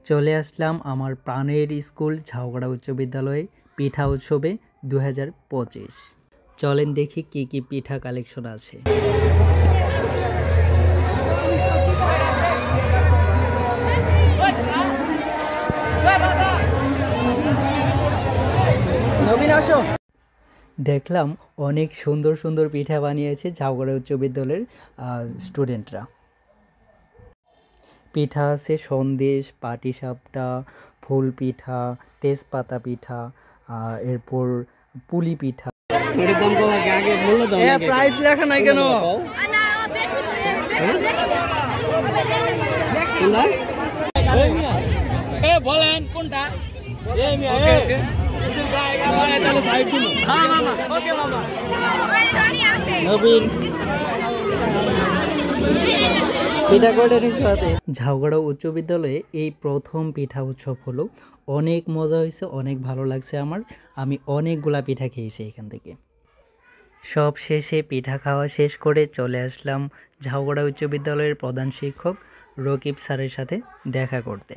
চলে আসলাম আমার প্রাণের স্কুল ঝাউগড়া উচ্চ বিদ্যালয়ে পিঠা উৎসবে 2025। চলেন দেখি কি কি পিঠা কালেকশন আছে। দেখলাম অনেক সুন্দর সুন্দর পিঠা বানিয়েছে ঝাউগড়া উচ্চ বিদ্যালয়ের স্টুডেন্টরা। পিঠা আছে সন্দেশ, পাটিসাপটা, ফুল পিঠা, তেজপাতা পিঠা, এরপর পুলি পিঠা। প্রাইস লেখা নাই কেন? বলেন কোনটা? ঝাউগড়া উচ্চ বিদ্যালয়ে এই প্রথম পিঠা উৎসব হলো। অনেক মজা হয়েছে, অনেক ভালো লাগছে আমি অনেকগুলা পিঠা খেয়েছি এখান থেকে। সব শেষে পিঠা খাওয়া শেষ করে চলে আসলাম ঝাউগড়া উচ্চ বিদ্যালয়ের প্রধান শিক্ষক রকিব স্যারের সাথে দেখা করতে।